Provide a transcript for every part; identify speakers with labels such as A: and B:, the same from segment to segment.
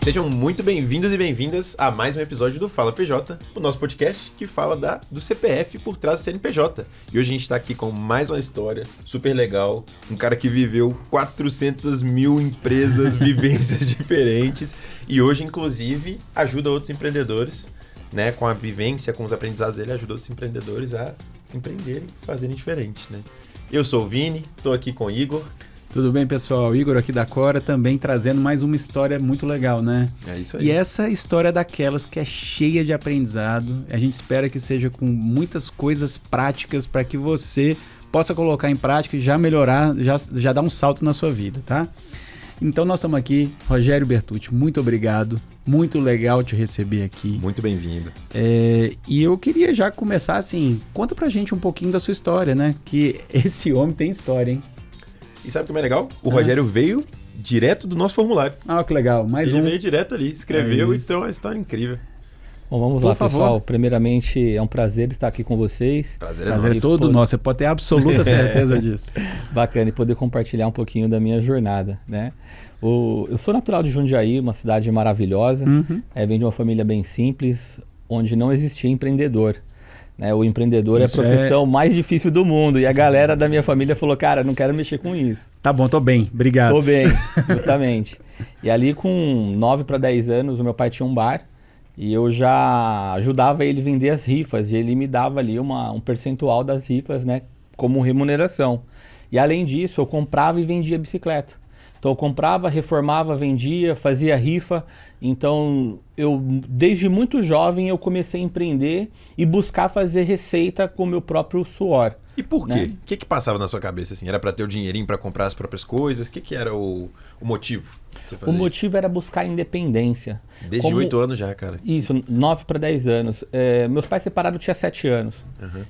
A: Sejam muito bem-vindos e bem-vindas a mais um episódio do Fala PJ, o nosso podcast que fala do CPF por trás do CNPJ. E hoje a gente está aqui com mais uma história super legal, um cara que viveu 400 mil empresas, vivências diferentes e hoje, inclusive, ajuda outros empreendedores, né, com a vivência, com os aprendizados dele, ajuda outros empreendedores a empreenderem, fazerem diferente, né? Eu sou o Vini, estou aqui com o Igor.
B: Tudo bem, pessoal? Igor aqui da Cora, também trazendo mais uma história muito legal, né?
A: É isso aí.
B: E essa história é daquelas que é cheia de aprendizado. A gente espera que seja com muitas coisas práticas para que você possa colocar em prática e já melhorar, já dar um salto na sua vida, tá? Então nós estamos aqui, Rogério Bertucci, muito obrigado. Muito legal te receber aqui.
A: Muito bem-vindo.
B: E eu queria já começar assim, conta pra gente um pouquinho da sua história, né? Que esse homem tem história, hein?
A: E sabe o que é legal? O Rogério veio direto do nosso formulário.
B: Ah, que legal.
A: Ele veio direto ali, escreveu, então é uma história incrível.
C: Bom, vamos lá, pessoal. Primeiramente, é um prazer estar aqui com vocês.
A: Prazer
B: é todo nosso, você pode ter absoluta certeza disso.
C: Bacana, e poder compartilhar um pouquinho da minha jornada, né? Eu sou natural de Jundiaí, uma cidade maravilhosa. Venho de uma família bem simples, onde não existia empreendedor. Né? O empreendedor isso é a profissão mais difícil do mundo. E a galera da minha família falou, cara, não quero mexer com isso.
B: Tá bom, tô bem, obrigado.
C: Tô bem, justamente. E ali com 9 para 10 anos, o meu pai tinha um bar. E eu já ajudava ele a vender as rifas. E ele me dava ali um percentual das rifas, né, como remuneração. E além disso, eu comprava e vendia bicicleta. Então eu comprava, reformava, vendia, fazia rifa. Então eu, desde muito jovem, eu comecei a empreender e buscar fazer receita com o meu próprio suor.
A: E por quê? O que passava na sua cabeça? Assim? Era para ter o dinheirinho para comprar as próprias coisas? O que era o motivo?
C: O motivo era buscar independência.
A: Desde 8 anos já, cara.
C: Isso, 9 para 10 anos. Meus pais separaram, eu tinha 7 anos.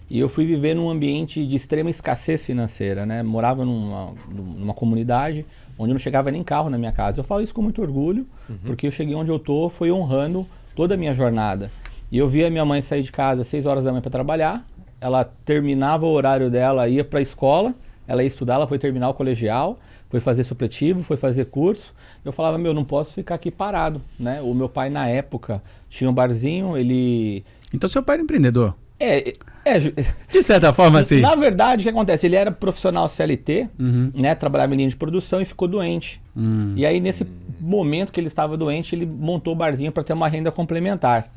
C: E eu fui viver num ambiente de extrema escassez financeira, né? Morava numa comunidade onde não chegava nem carro na minha casa. Eu falo isso com muito orgulho, porque eu cheguei onde eu tô, foi honrando toda a minha jornada. E eu via minha mãe sair de casa às 6 horas da manhã para trabalhar, ela terminava o horário dela, ia para a escola, ela ia estudar, ela foi terminar o colegial, foi fazer supletivo, foi fazer curso. Eu falava, não posso ficar aqui parado, né? O meu pai, na época, tinha um barzinho, ele...
B: Então seu pai era empreendedor?
C: De
B: certa forma, sim.
C: Na verdade, o que acontece? Ele era profissional CLT, né? Trabalhava em linha de produção e ficou doente. E aí, nesse momento que ele estava doente, ele montou o barzinho para ter uma renda complementar,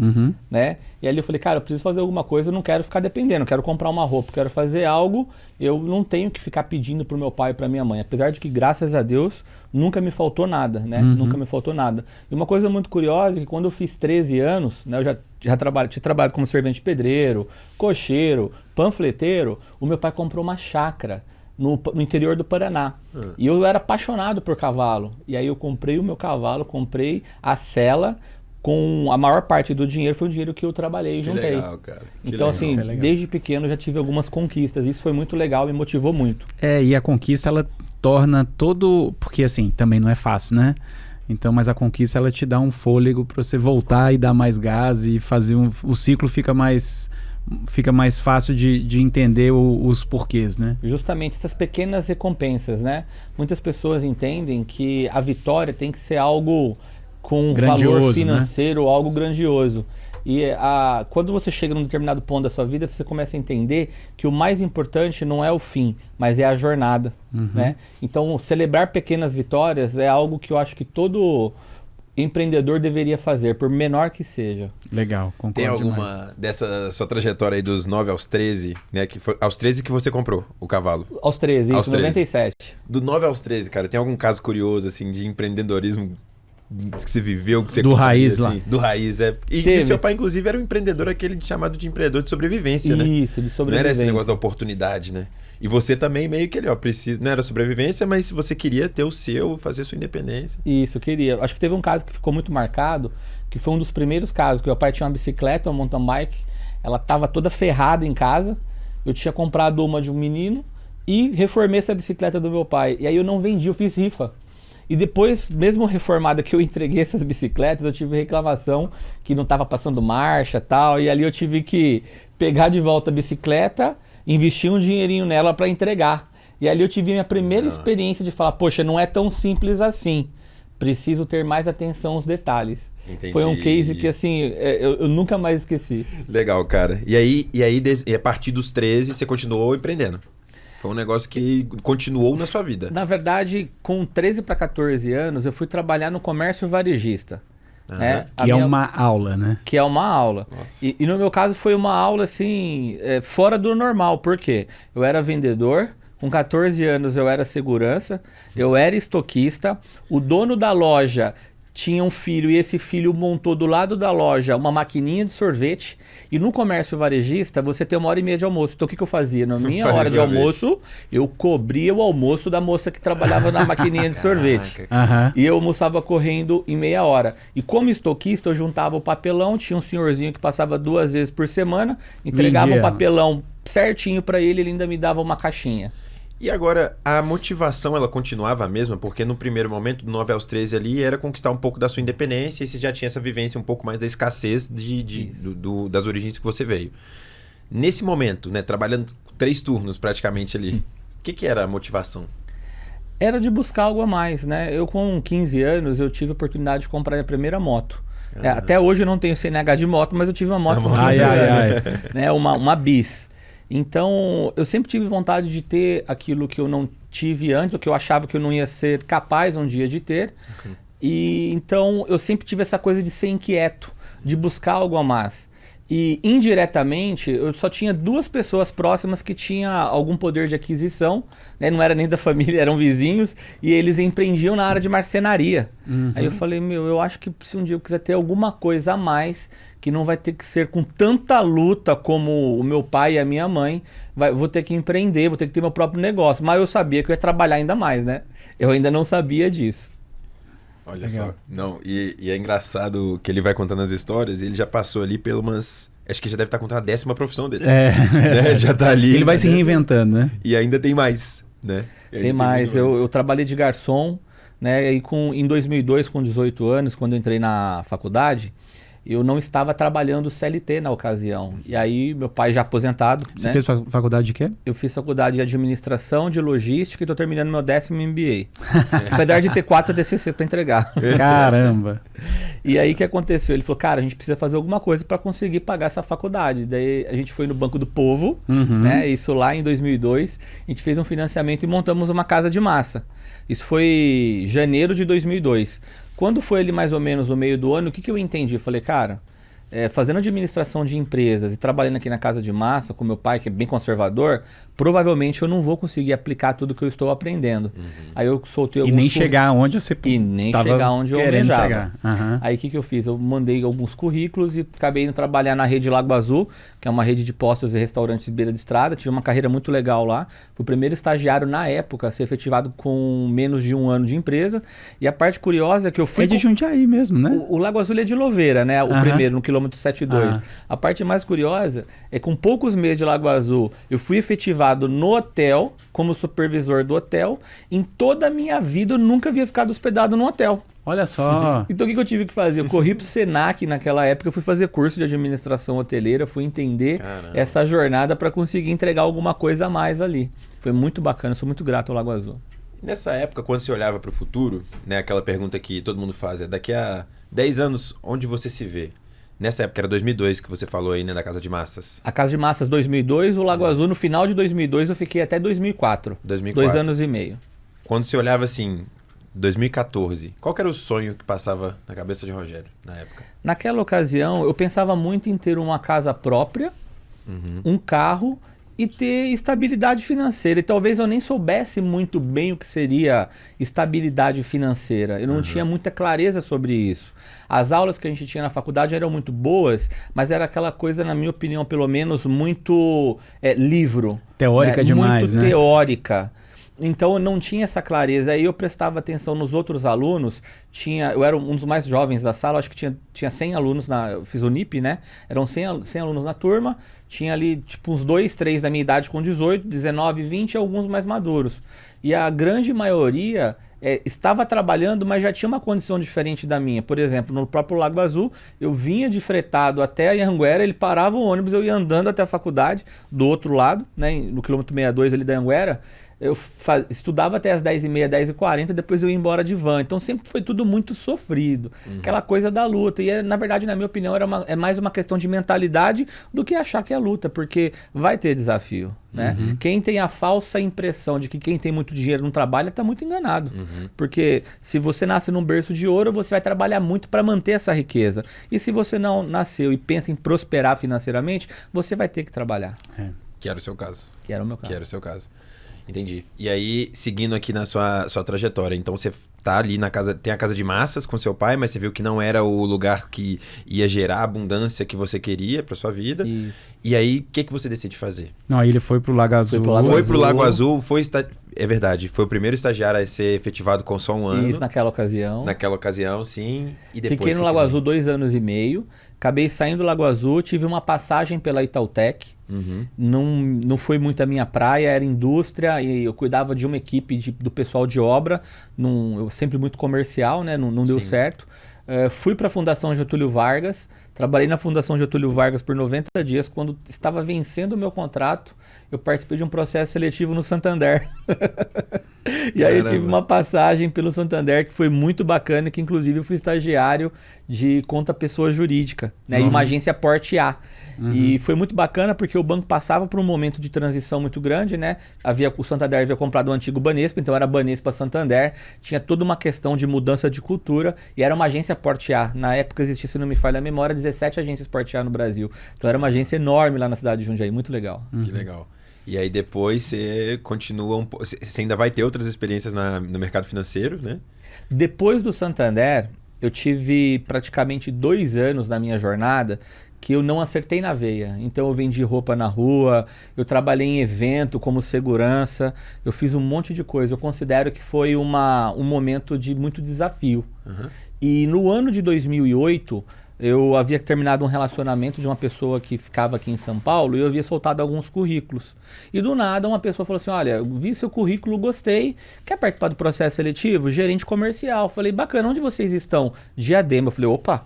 C: né? E aí eu falei, cara, eu preciso fazer alguma coisa, eu não quero ficar dependendo, eu quero comprar uma roupa, eu quero fazer algo, eu não tenho que ficar pedindo pro meu pai e pra minha mãe. Apesar de que, graças a Deus, nunca me faltou nada, né? Nunca me faltou nada. E uma coisa muito curiosa é que quando eu fiz 13 anos, né? Eu tinha trabalhado como servente pedreiro, cocheiro, panfleteiro. O meu pai comprou uma chácara no interior do Paraná. E eu era apaixonado por cavalo. E aí eu comprei o meu cavalo, comprei a sela, com a maior parte do dinheiro foi o dinheiro que eu trabalhei e juntei.
A: Legal, cara.
C: Então, assim, desde pequeno eu já tive algumas conquistas. Isso foi muito legal, me motivou muito.
B: E a conquista, ela torna todo... Porque, assim, também não é fácil, né? Então, mas a conquista, ela te dá um fôlego para você voltar e dar mais gás e fazer o ciclo fica mais fácil de entender os porquês, né?
C: Justamente essas pequenas recompensas, né? Muitas pessoas entendem que a vitória tem que ser algo com
B: grandioso,
C: valor financeiro,
B: né?
C: Algo grandioso. E quando você chega num determinado ponto da sua vida, você começa a entender que o mais importante não é o fim, mas é a jornada, né? Então, celebrar pequenas vitórias é algo que eu acho que todo empreendedor deveria fazer, por menor que seja.
B: Legal, concordo.
A: Tem alguma
B: demais.
A: dessa sua trajetória aí dos 9 aos 13, né? Que foi aos 13 que você comprou o cavalo?
C: Aos 13,
A: aos
C: isso, 97.
A: Do 9 aos 13, cara, tem algum caso curioso, assim, de empreendedorismo que você viveu, que você
B: do raiz
A: assim,
B: lá.
A: Do raiz, E o seu pai, inclusive, era um empreendedor, aquele chamado de empreendedor de sobrevivência, né?
C: Isso, de sobrevivência.
A: Não era esse negócio da oportunidade, né? E você também meio que não era sobrevivência, mas se você queria ter o seu, fazer sua independência.
C: Isso, eu queria. Acho que teve um caso que ficou muito marcado, que foi um dos primeiros casos, que meu pai tinha uma bicicleta, uma mountain bike, ela estava toda ferrada em casa, eu tinha comprado uma de um menino e reformei essa bicicleta do meu pai. E aí eu não vendi, eu fiz rifa. E depois, mesmo reformada que eu entreguei essas bicicletas, eu tive reclamação que não estava passando marcha e tal. E ali eu tive que pegar de volta a bicicleta, investir um dinheirinho nela para entregar. E ali eu tive minha primeira experiência de falar, poxa, não é tão simples assim. preciso ter mais atenção aos detalhes.
A: Entendi.
C: Foi um case que, assim, eu nunca mais esqueci.
A: Legal, cara. E aí a partir dos 13, você continuou empreendendo? Foi um negócio que continuou na sua vida?
C: Na verdade, com 13 para 14 anos, eu fui trabalhar no comércio varejista. Né?
B: Que é uma aula, né?
C: Que é uma aula. E no meu caso foi uma aula, assim, fora do normal. Por quê? Eu era vendedor. Com 14 anos eu era segurança, eu era estoquista, o dono da loja tinha um filho e esse filho montou do lado da loja uma maquininha de sorvete. E no comércio varejista você tem 1h30 de almoço. Então o que eu fazia? Na minha hora de almoço, eu cobria o almoço da moça que trabalhava na maquininha de sorvete. E eu almoçava correndo em meia hora. E como estoquista eu juntava o papelão, tinha um senhorzinho que passava 2 vezes por semana, entregava o papelão certinho para ele, ele ainda me dava uma caixinha.
A: E agora, a motivação, ela continuava a mesma? Porque no primeiro momento, do 9 aos 13 ali, era conquistar um pouco da sua independência e você já tinha essa vivência um pouco mais da escassez das origens que você veio. Nesse momento, né, trabalhando 3 turnos praticamente ali, o que era a motivação?
C: Era de buscar algo a mais, né? Eu com 15 anos, eu tive a oportunidade de comprar a primeira moto. Até hoje eu não tenho CNH de moto, mas eu tive uma moto. Né, uma Bis. Então, eu sempre tive vontade de ter aquilo que eu não tive antes, ou que eu achava que eu não ia ser capaz um dia de ter. E então, eu sempre tive essa coisa de ser inquieto, de buscar algo a mais. E indiretamente, eu só tinha 2 pessoas próximas que tinham algum poder de aquisição, né? Não era nem da família, eram vizinhos, e eles empreendiam na área de marcenaria. Aí eu falei, eu acho que se um dia eu quiser ter alguma coisa a mais, que não vai ter que ser com tanta luta como o meu pai e a minha mãe, vou ter que empreender, vou ter que ter meu próprio negócio. Mas eu sabia que eu ia trabalhar ainda mais, né? Eu ainda não sabia disso.
A: Olha só. Não, e é engraçado que ele vai contando as histórias e ele já passou ali por umas... Acho que já deve estar contando a 10ª profissão dele. Né? Já tá ali.
B: Ele vai se reinventando, né?
A: E ainda tem mais, né?
C: Tem mais. Eu trabalhei de garçom, né? E em 2002, com 18 anos, quando eu entrei na faculdade, eu não estava trabalhando CLT na ocasião. E aí, meu pai já aposentado...
B: Você fez faculdade de quê?
C: Eu fiz faculdade de administração, de logística e estou terminando meu 10º MBA. Apesar de ter 4 DCC para entregar.
B: Caramba!
C: E aí, o que aconteceu? Ele falou, cara, a gente precisa fazer alguma coisa para conseguir pagar essa faculdade. Daí, a gente foi no Banco do Povo, né? Isso lá em 2002. A gente fez um financiamento e montamos uma casa de massa. Isso foi janeiro de 2002. Quando foi ali mais ou menos no meio do ano, o que eu entendi? Eu falei, cara, fazendo administração de empresas e trabalhando aqui na casa de massa com meu pai, que é bem conservador, provavelmente eu não vou conseguir aplicar tudo que eu estou aprendendo. Aí eu soltei alguns...
B: E nem chegar onde você
C: E nem chegar onde eu almejava.
B: Uhum.
C: Aí o que eu fiz? Eu mandei alguns currículos e acabei indo trabalhar na rede Lago Azul, que é uma rede de postos e restaurantes de beira de estrada. Tive uma carreira muito legal lá. Fui o primeiro estagiário na época a ser efetivado com menos de 1 ano de empresa. E a parte curiosa é que eu fui...
B: É de Jundiaí mesmo, né?
C: O Lago Azul é de Louveira, né? O primeiro, no quilômetro 72. A parte mais curiosa é que com poucos meses de Lago Azul, eu fui efetivado no hotel, como supervisor do hotel. Em toda a minha vida, eu nunca havia ficado hospedado num hotel.
B: Olha só.
C: Então o que eu tive que fazer? Eu corri pro Senac naquela época, eu fui fazer curso de administração hoteleira, fui entender essa jornada para conseguir entregar alguma coisa a mais ali. Foi muito bacana, sou muito grato ao Lago Azul.
A: Nessa época, quando você olhava para o futuro, né, aquela pergunta que todo mundo faz, daqui a 10 anos, onde você se vê? Nessa época, era 2002 que você falou aí, né, da Casa de Massas.
C: A Casa de Massas 2002, o Lago Azul no final de 2002 eu fiquei até 2004. 2 anos e meio.
A: Quando você olhava assim, 2014, qual que era o sonho que passava na cabeça de Rogério na época?
C: Naquela ocasião, eu pensava muito em ter uma casa própria, um carro e ter estabilidade financeira. E talvez eu nem soubesse muito bem o que seria estabilidade financeira. Eu não tinha muita clareza sobre isso. As aulas que a gente tinha na faculdade eram muito boas, mas era aquela coisa, na minha opinião, pelo menos, muito livro.
B: Teórica demais,
C: muito teórica. Então eu não tinha essa clareza. Aí eu prestava atenção nos outros alunos. Eu era um dos mais jovens da sala, acho que tinha 100 alunos, eu fiz o NIP, né? Eram 100 alunos na turma. Tinha ali tipo uns 2, 3 da minha idade com 18, 19, 20 e alguns mais maduros. E a grande maioria estava trabalhando, mas já tinha uma condição diferente da minha. Por exemplo, no próprio Lago Azul, eu vinha de fretado até a Anhanguera, ele parava o ônibus, eu ia andando até a faculdade, do outro lado, né, no quilômetro 62 ali da Anhanguera. eu estudava até as 10h30, 10h40, depois eu ia embora de van. Então sempre foi tudo muito sofrido. Aquela coisa da luta. E na verdade, na minha opinião, é mais uma questão de mentalidade do que achar que é luta, porque vai ter desafio. Né? Quem tem a falsa impressão de que quem tem muito dinheiro não trabalha está muito enganado. Porque se você nasce num berço de ouro, você vai trabalhar muito para manter essa riqueza. E se você não nasceu e pensa em prosperar financeiramente, você vai ter que trabalhar.
A: Que era o seu caso.
C: Que era o meu caso.
A: Que era o seu caso. Entendi. E aí, seguindo aqui na sua trajetória, então você tá ali na casa, tem a casa de massas com seu pai, mas você viu que não era o lugar que ia gerar a abundância que você queria pra sua vida.
C: Isso.
A: E aí, o que você decide fazer?
B: Não, aí ele foi pro Lago Azul.
A: Foi pro Lago Azul, é verdade, foi o primeiro estagiário a ser efetivado com só um ano.
C: Isso, naquela ocasião.
A: Naquela ocasião, sim. E depois
C: fiquei no Lago Azul 2 anos e meio, acabei saindo do Lago Azul, tive uma passagem pela Itautec. Não foi muito a minha praia, era indústria e eu cuidava de uma equipe do pessoal de obra, eu sempre muito comercial, né? Não deu certo. Fui para a Fundação Getúlio Vargas, trabalhei na Fundação Getúlio Vargas por 90 dias. Quando estava vencendo o meu contrato, eu participei de um processo seletivo no Santander. E aí eu tive uma passagem pelo Santander que foi muito bacana, que inclusive eu fui estagiário de conta pessoa jurídica, né? E uma agência Porte A. E foi muito bacana porque o banco passava por um momento de transição muito grande, né? O Santander havia comprado o antigo Banespa, então era Banespa Santander, tinha toda uma questão de mudança de cultura e era uma agência Porte A. Na época existia, se não me falha a memória, 17 agências Porte A no Brasil. Então era uma agência enorme lá na cidade de Jundiaí, muito legal.
A: Que legal. E aí depois você continua você ainda vai ter outras experiências no mercado financeiro, né?
C: Depois do Santander, eu tive praticamente 2 anos na minha jornada que eu não acertei na veia. Então eu vendi roupa na rua, eu trabalhei em evento como segurança, eu fiz um monte de coisa. Eu considero que foi um momento de muito desafio. E no ano de 2008, eu havia terminado um relacionamento de uma pessoa que ficava aqui em São Paulo e eu havia soltado alguns currículos. E do nada uma pessoa falou assim, olha, eu vi seu currículo, gostei, quer participar do processo seletivo? Gerente comercial. Eu falei, bacana, onde vocês estão? Diadema. Eu falei, opa,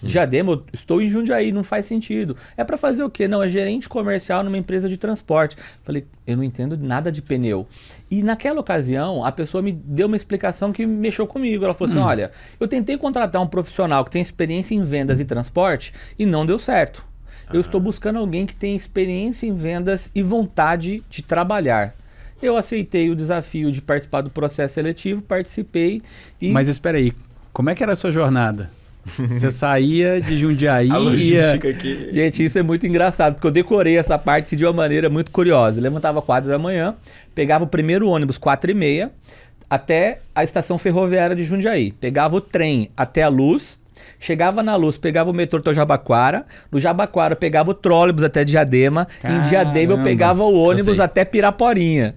C: Diadema, eu estou em Jundiaí, não faz sentido. É para fazer o quê? Não, é gerente comercial numa empresa de transporte. Falei, eu não entendo nada de pneu. E naquela ocasião, a pessoa me deu uma explicação que mexeu comigo. Ela falou assim, olha, eu tentei contratar um profissional que tem experiência em vendas e transporte e não deu certo. Eu estou buscando alguém que tem experiência em vendas e vontade de trabalhar. Eu aceitei o desafio de participar do processo seletivo, participei e...
B: Mas espera aí, como é que era a sua jornada? Você saía de Jundiaí
A: a logística aqui.
C: Gente, isso é muito engraçado, porque eu decorei essa parte de uma maneira muito curiosa. Eu levantava 4 da manhã, pegava o primeiro ônibus 4h30 até a estação ferroviária de Jundiaí. Pegava o trem até a Luz, chegava na Luz, pegava o metrô até o Jabaquara. No Jabaquara eu pegava o trólebus até Diadema.
B: Caramba.
C: Em Diadema eu pegava o ônibus até Piraporinha.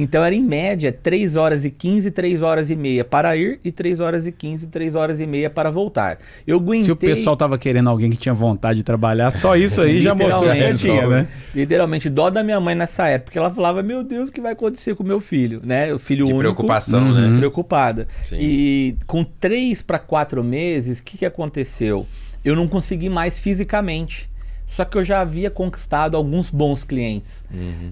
C: Então era em média 3 horas e 15, 3 horas e meia para ir e 3 horas e 15, 3 horas e meia para voltar. Eu aguentei...
B: Se o pessoal tava querendo alguém que tinha vontade de trabalhar, só isso aí já mostrou que você tinha, né?
C: Literalmente, dó da minha mãe nessa época. Ela falava, meu Deus, o que vai acontecer com o meu filho? Né? O filho único.
A: Preocupação, né?
C: Preocupada.
A: Sim.
C: E com 3 para 4 meses, o que aconteceu? Eu não consegui mais fisicamente. Só que eu já havia conquistado alguns bons clientes.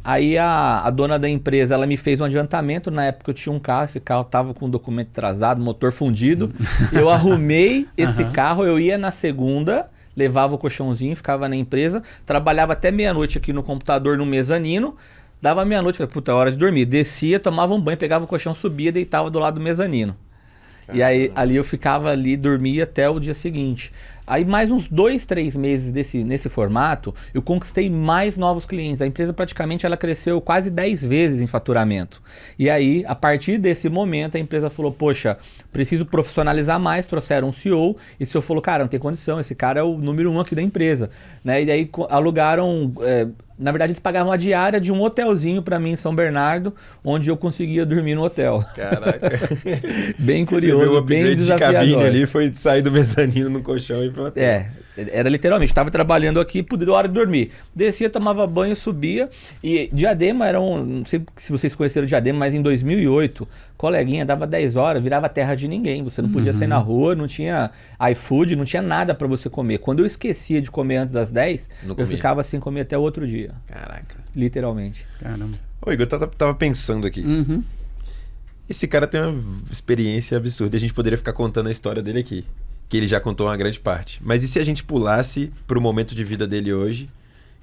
C: Aí a dona da empresa, ela me fez um adiantamento. Na época eu tinha um carro, esse carro estava com o documento atrasado, motor fundido. Eu arrumei esse carro, eu ia na segunda, levava o colchãozinho, ficava na empresa, trabalhava até meia-noite aqui no computador, no mezanino. Dava meia-noite, falei, puta, é hora de dormir. Descia, tomava um banho, pegava o colchão, subia, deitava do lado do mezanino. E aí ali eu ficava ali, dormia até o dia seguinte. Aí mais uns 2, 3 meses nesse formato, eu conquistei mais novos clientes. A empresa praticamente ela cresceu quase 10 vezes em faturamento. E aí, a partir desse momento, a empresa falou, poxa, preciso profissionalizar mais, trouxeram um CEO. E o CEO falou, cara, não tem condição, esse cara é o número 1 aqui da empresa. Né? E aí alugaram... na verdade, eles pagavam a diária de um hotelzinho para mim em São Bernardo, onde eu conseguia dormir no hotel.
A: Caraca.
C: Bem curioso, bem desafiador.
A: De cabine ali, foi sair do mezanino no colchão e ir pro hotel.
C: Era literalmente, estava trabalhando aqui, podia hora de dormir. Descia, tomava banho, subia. E Diadema era não sei se vocês conheceram Diadema, mas em 2008, coleguinha dava 10 horas, virava terra de ninguém. Você não podia sair na rua, não tinha iFood, não tinha nada para você comer. Quando eu esquecia de comer antes das 10, eu ficava sem comer até o outro dia.
A: Caraca.
C: Literalmente.
B: Caramba.
A: Ô, Igor, eu tava pensando aqui. Esse cara tem uma experiência absurda. A gente poderia ficar contando a história dele aqui. Que ele já contou uma grande parte. Mas e se a gente pulasse pro momento de vida dele hoje,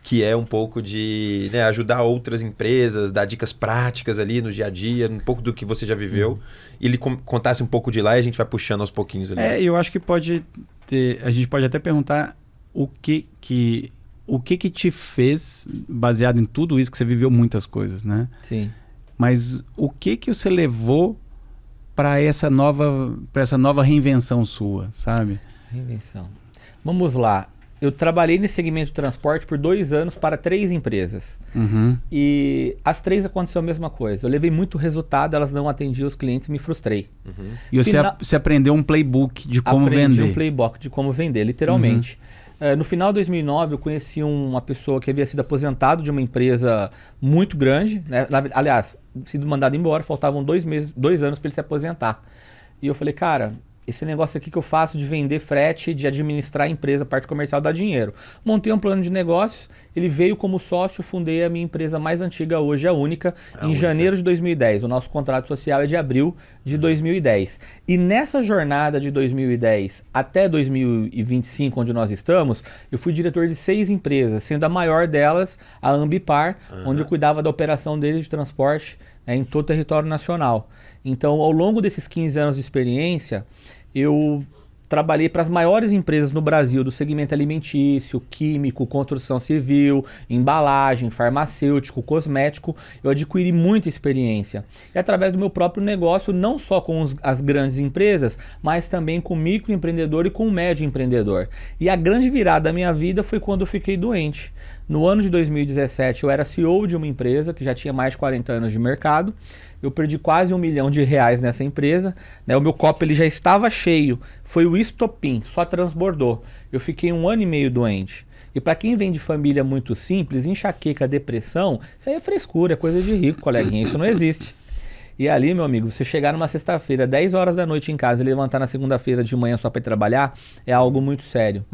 A: que é um pouco de ajudar outras empresas, dar dicas práticas ali no dia a dia, um pouco do que você já viveu, e ele contasse um pouco de lá e a gente vai puxando aos pouquinhos ali.
B: Eu acho que pode ter... A gente pode até perguntar o que te fez, baseado em tudo isso, que você viveu muitas coisas, né?
C: Sim.
B: Mas o que você levou para essa nova reinvenção sua, sabe?
C: Reinvenção. Vamos lá. Eu trabalhei nesse segmento de transporte por 2 anos para 3 empresas. E as 3 aconteceu a mesma coisa. Eu levei muito resultado, elas não atendiam os clientes, me frustrei.
B: E você aprendeu um playbook de como vender.
C: Aprendi um playbook de como vender, literalmente. No final de 2009, eu conheci uma pessoa que havia sido aposentado de uma empresa muito grande, né? Aliás, sido mandado embora, faltavam 2 anos para ele se aposentar. E eu falei, cara, esse negócio aqui que eu faço de vender frete, de administrar a empresa, parte comercial, dá dinheiro. Montei um plano de negócios, ele veio como sócio, fundei a minha empresa mais antiga, hoje a única, janeiro de 2010. O nosso contrato social é de abril de 2010. E nessa jornada de 2010 até 2025, onde nós estamos, eu fui diretor de 6 empresas, sendo a maior delas a Ambipar, onde eu cuidava da operação deles de transporte em todo o território nacional. Então, ao longo desses 15 anos de experiência, eu trabalhei para as maiores empresas no Brasil do segmento alimentício, químico, construção civil, embalagem, farmacêutico, cosmético. Eu adquiri muita experiência. E através do meu próprio negócio, não só com as grandes empresas, mas também com o microempreendedor e com o médio empreendedor. E a grande virada da minha vida foi quando eu fiquei doente. No ano de 2017, eu era CEO de uma empresa que já tinha mais de 40 anos de mercado. Eu perdi quase R$1 milhão nessa empresa, né? O meu copo ele já estava cheio, foi o estopim, só transbordou. Eu fiquei 1 ano e meio doente. E para quem vem de família muito simples, enxaqueca, depressão, isso aí é frescura, é coisa de rico, coleguinha, isso não existe. E ali, meu amigo, você chegar numa sexta-feira, 10 horas da noite em casa e levantar na segunda-feira de manhã só para ir trabalhar, é algo muito sério.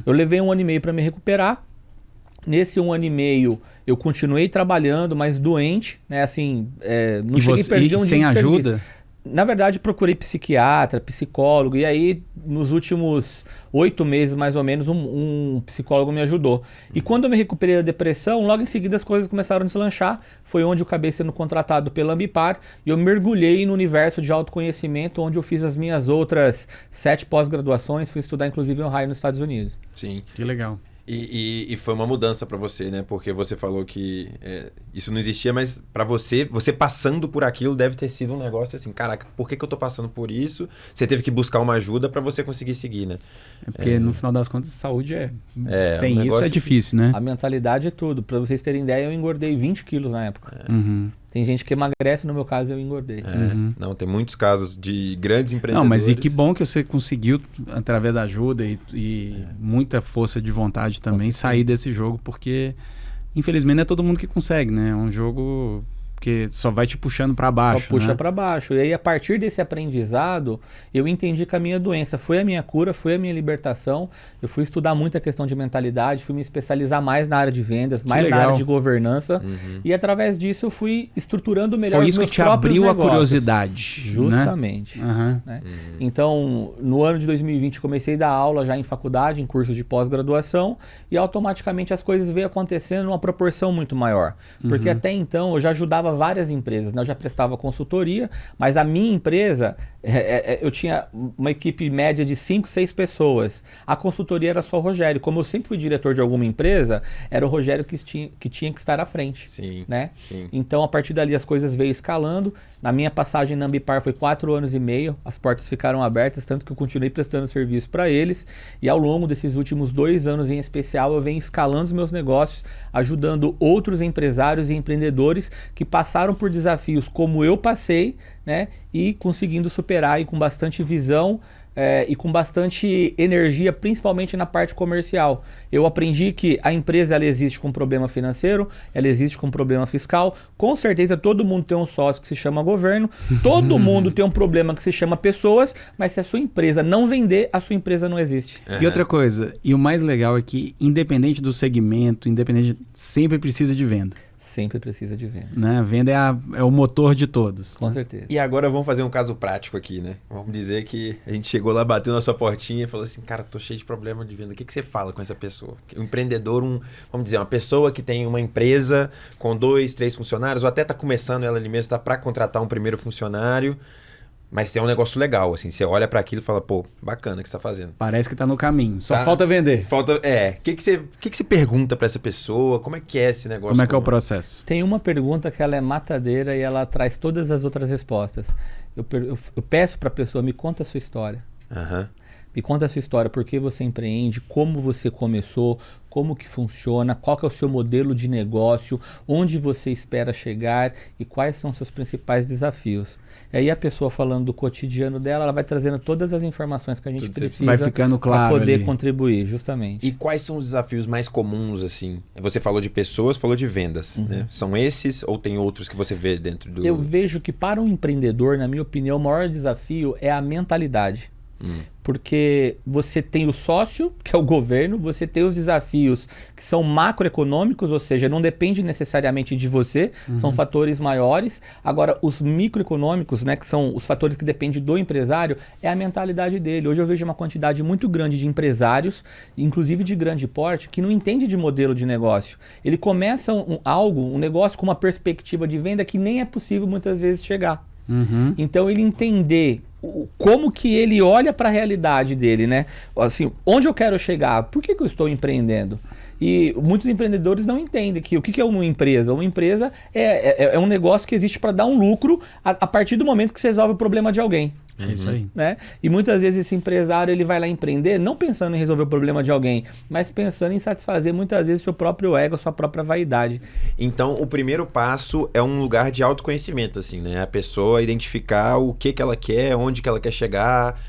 C: Eu levei 1 ano e meio para me recuperar. Nesse 1 ano e meio, eu continuei trabalhando, mas doente, né? Assim, não cheguei a perder um dia
B: sem
C: de
B: ajuda?
C: serviço. Na verdade, procurei psiquiatra, psicólogo, e aí, nos últimos 8 meses, mais ou menos, um psicólogo me ajudou. E quando eu me recuperei da depressão, logo em seguida as coisas começaram a deslanchar. Foi onde eu acabei sendo contratado pela Ambipar, e eu mergulhei no universo de autoconhecimento, onde eu fiz as minhas outras 7 pós-graduações, fui estudar inclusive em Ohio, nos Estados Unidos.
A: Sim.
B: Que legal.
A: E foi uma mudança pra você, né? Porque você falou que isso não existia, mas pra você passando por aquilo deve ter sido um negócio assim, caraca, por que eu tô passando por isso? Você teve que buscar uma ajuda pra você conseguir seguir, né?
B: Porque no final das contas, saúde sem
A: um
B: isso é difícil, né?
C: A mentalidade é tudo. Pra vocês terem ideia, eu engordei 20 quilos na época. Tem gente que emagrece, no meu caso eu engordei.
A: Não, tem muitos casos de grandes empreendedores.
B: Não, mas e que bom que você conseguiu, através da ajuda e muita força de vontade também, sair desse jogo, porque infelizmente não é todo mundo que consegue, né? É um jogo que só vai te puxando para baixo.
C: Só puxa,
B: né?
C: para baixo. E aí, a partir desse aprendizado, eu entendi que a minha doença foi a minha cura, foi a minha libertação. Eu fui estudar muito a questão de mentalidade, fui me especializar mais na área de vendas, mais na área de governança. E através disso eu fui estruturando melhor
B: foi
C: os meus
B: isso que te abriu
C: negócios.
B: A curiosidade.
C: Justamente.
B: Né?
C: Né? Então, no ano de 2020, comecei a dar aula já em faculdade, em cursos de pós-graduação, e automaticamente as coisas veio acontecendo numa proporção muito maior. Porque até então eu já ajudava várias empresas, né? Eu já prestava consultoria, mas a minha empresa, eu tinha uma equipe média de 5, 6 pessoas. A consultoria era só o Rogério. Como eu sempre fui diretor de alguma empresa, era o Rogério que tinha que estar à frente.
A: Sim,
C: né?
A: sim.
C: Então, a partir dali, as coisas veio escalando. Na minha passagem na Ambipar foi 4 anos e meio, as portas ficaram abertas, tanto que eu continuei prestando serviço para eles. E ao longo desses últimos 2 anos em especial, eu venho escalando os meus negócios, ajudando outros empresários e empreendedores que passaram por desafios como eu passei, né? E conseguindo superar e com bastante visão, e com bastante energia, principalmente na parte comercial. Eu aprendi que a empresa ela existe com problema financeiro, ela existe com problema fiscal. Com certeza todo mundo tem um sócio que se chama governo, todo mundo tem um problema que se chama pessoas, mas se a sua empresa não vender, a sua empresa não existe.
B: E outra coisa, e o mais legal é que independente do segmento, sempre precisa de venda.
C: Sempre precisa de venda.
B: Né? A venda é o motor de todos.
C: Com certeza.
A: E agora vamos fazer um caso prático aqui, né? Vamos dizer que a gente chegou lá, bateu na sua portinha e falou assim, cara, tô cheio de problema de venda. O que você fala com essa pessoa? Um empreendedor, vamos dizer, uma pessoa que tem uma empresa com 2, 3 funcionários, ou até tá começando ela ali mesmo, tá para contratar um primeiro funcionário, mas tem um negócio legal, assim, você olha para aquilo e fala, pô, bacana o que você tá fazendo.
B: Parece que tá no caminho, só falta vender.
A: O que você pergunta para essa pessoa? Como é que é esse negócio?
B: Como é que é o processo?
C: Tem uma pergunta que ela é matadeira e ela traz todas as outras respostas. Eu peço para a pessoa, me conta a sua história. Me conta a sua história, por que você empreende, como você começou, como que funciona, qual que é o seu modelo de negócio, onde você espera chegar e quais são os seus principais desafios. E aí a pessoa falando do cotidiano dela, ela vai trazendo todas as informações que a gente precisa para poder ali contribuir, justamente.
A: E quais são os desafios mais comuns, assim? Você falou de pessoas, falou de vendas, né? São esses ou tem outros que você vê dentro do...
C: Eu vejo que para um empreendedor, na minha opinião, o maior desafio é a mentalidade. Porque você tem o sócio, que é o governo, você tem os desafios que são macroeconômicos, ou seja, não depende necessariamente de você, são fatores maiores. Agora, os microeconômicos, né, que são os fatores que dependem do empresário, é a mentalidade dele. Hoje eu vejo uma quantidade muito grande de empresários, inclusive de grande porte, que não entende de modelo de negócio. Ele começa um negócio com uma perspectiva de venda que nem é possível muitas vezes chegar. Então ele entender como que ele olha para a realidade dele, né? Assim, onde eu quero chegar? Por que eu estou empreendendo? E muitos empreendedores não entendem que o que é uma empresa? Uma empresa é um negócio que existe para dar um lucro a partir do momento que você resolve o problema de alguém.
B: É isso aí.
C: Né? E muitas vezes esse empresário ele vai lá empreender não pensando em resolver o problema de alguém, mas pensando em satisfazer muitas vezes seu próprio ego, sua própria vaidade.
A: Então o primeiro passo é um lugar de autoconhecimento, assim, né? A pessoa identificar o que ela quer, onde que ela quer chegar,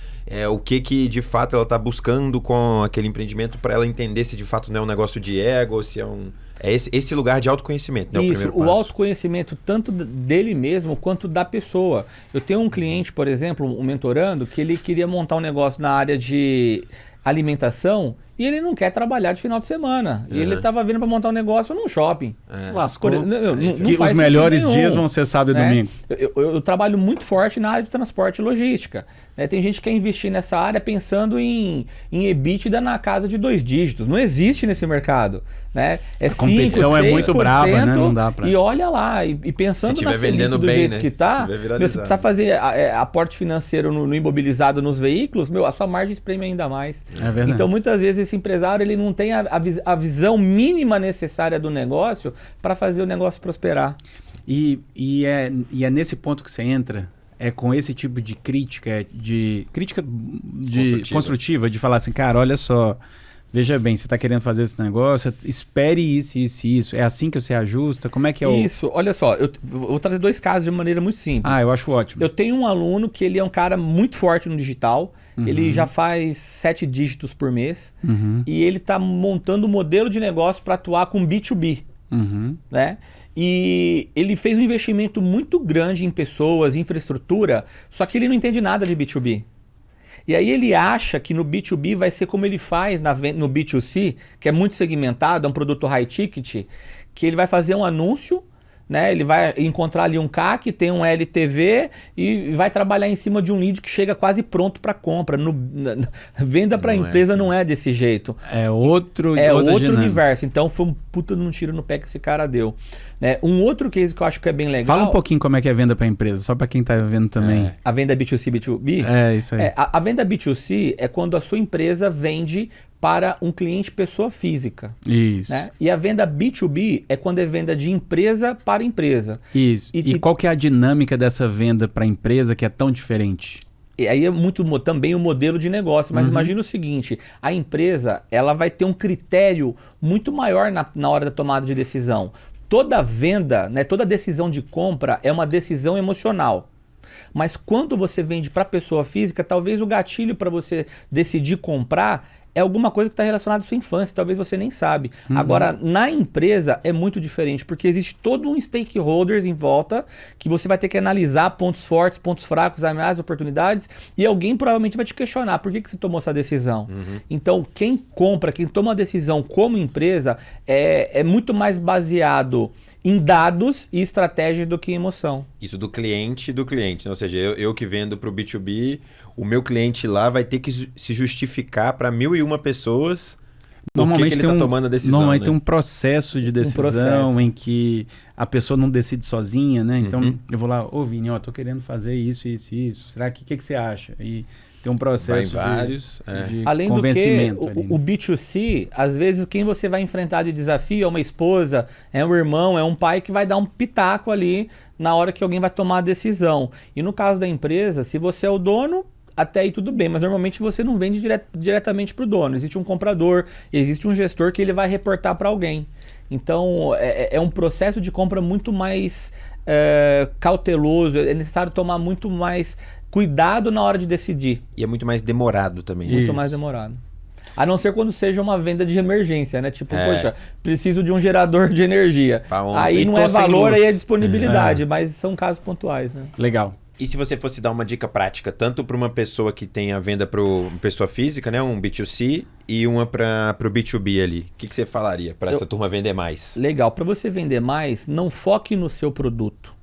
A: o que de fato ela está buscando com aquele empreendimento para ela entender se de fato não é um negócio de ego ou se é um... É esse lugar de autoconhecimento, né?
C: Isso, o autoconhecimento tanto dele mesmo quanto da pessoa. Eu tenho um cliente, por exemplo, um mentorando, que ele queria montar um negócio na área de alimentação e ele não quer trabalhar de final de semana. E ele estava vindo para montar um negócio num shopping.
B: Lascou. Os melhores dias vão ser sábado e domingo.
C: Eu trabalho muito forte na área de transporte e logística. Tem gente que quer investir nessa área pensando em EBITDA na casa de 2 dígitos. Não existe nesse mercado. Né?
B: A competição 5, 6%, é muito brava, né? Não dá pra...
C: E olha lá, e pensando na Selic do jeito, né? Que tá, você precisa fazer aporte financeiro no imobilizado nos veículos, a sua margem espreme ainda mais.
B: É verdade.
C: Então, muitas vezes, esse empresário ele não tem a visão mínima necessária do negócio para fazer o negócio prosperar.
B: E é nesse ponto que você entra, com esse tipo de crítica construtiva, de falar assim, cara, olha só, veja bem, você está querendo fazer esse negócio, espere isso. É assim que você ajusta? Como é que é
C: Isso, olha só, eu vou trazer 2 casos de maneira muito simples.
B: Eu acho ótimo.
C: Eu tenho um aluno que ele é um cara muito forte no digital, ele já faz 7 dígitos por mês, e ele está montando um modelo de negócio para atuar com B2B, né? E ele fez um investimento muito grande em pessoas, infraestrutura, só que ele não entende nada de B2B. E aí ele acha que no B2B vai ser como ele faz no B2C, que é muito segmentado, é um produto high ticket, que ele vai fazer um anúncio, né? Ele vai encontrar ali um CAC, tem um LTV e vai trabalhar em cima de um lead que chega quase pronto para compra. Venda para empresa não é desse jeito.
B: É outro
C: universo. Então foi um puta de um tiro no pé que esse cara deu. Né? Um outro case que eu acho que é bem legal...
B: Fala um pouquinho como é que é venda para empresa, só para quem está vendo também.
C: A venda B2C, B2B?
B: É, isso aí.
C: A venda B2C é quando a sua empresa vende para um cliente pessoa física.
B: Isso.
C: Né? E a venda B2B é quando é venda de empresa para empresa.
B: Isso. E qual que é a dinâmica dessa venda para empresa que é tão diferente?
C: E aí é muito também o modelo de negócio, mas imagina o seguinte, a empresa ela vai ter um critério muito maior na hora da tomada de decisão. Toda venda, né, toda decisão de compra é uma decisão emocional. Mas quando você vende para pessoa física, talvez o gatilho para você decidir comprar é alguma coisa que está relacionada à sua infância, talvez você nem sabe. Agora, na empresa é muito diferente, porque existe todo um stakeholders em volta que você vai ter que analisar pontos fortes, pontos fracos, ameaças, oportunidades, e alguém provavelmente vai te questionar por que você tomou essa decisão. Então, quem compra, quem toma a decisão como empresa, é muito mais baseado em dados e estratégia do que em emoção.
A: Isso do cliente, né? Ou seja, eu que vendo para o B2B, o meu cliente lá vai ter que se justificar para 1.001 pessoas por que ele está tomando a decisão.
B: Normalmente
A: né?
B: tem um processo de decisão em que a pessoa não decide sozinha, né? Então eu vou lá, ô Vini, ó, tô querendo fazer isso. Será que você acha? E tem um processo de
C: além
B: convencimento.
C: Do que, o B2C, às vezes quem você vai enfrentar de desafio é uma esposa, é um irmão, é um pai que vai dar um pitaco ali na hora que alguém vai tomar a decisão. E no caso da empresa, se você é o dono, até aí tudo bem, mas normalmente você não vende diretamente para o dono. Existe um comprador, existe um gestor que ele vai reportar para alguém. Então é um processo de compra muito mais cauteloso, é necessário tomar muito mais cuidado na hora de decidir.
A: E é muito mais demorado também.
C: Muito mais demorado. A não ser quando seja uma venda de emergência, né? Tipo, poxa, preciso de um gerador de energia. Aí não é valor, aí é disponibilidade, mas são casos pontuais, né?
B: Legal.
A: E se você fosse dar uma dica prática, tanto para uma pessoa que tem a venda para pessoa física, né, um B2C, e uma para o B2B ali, o que você falaria para essa turma vender mais?
C: Legal, para você vender mais, não foque no seu produto.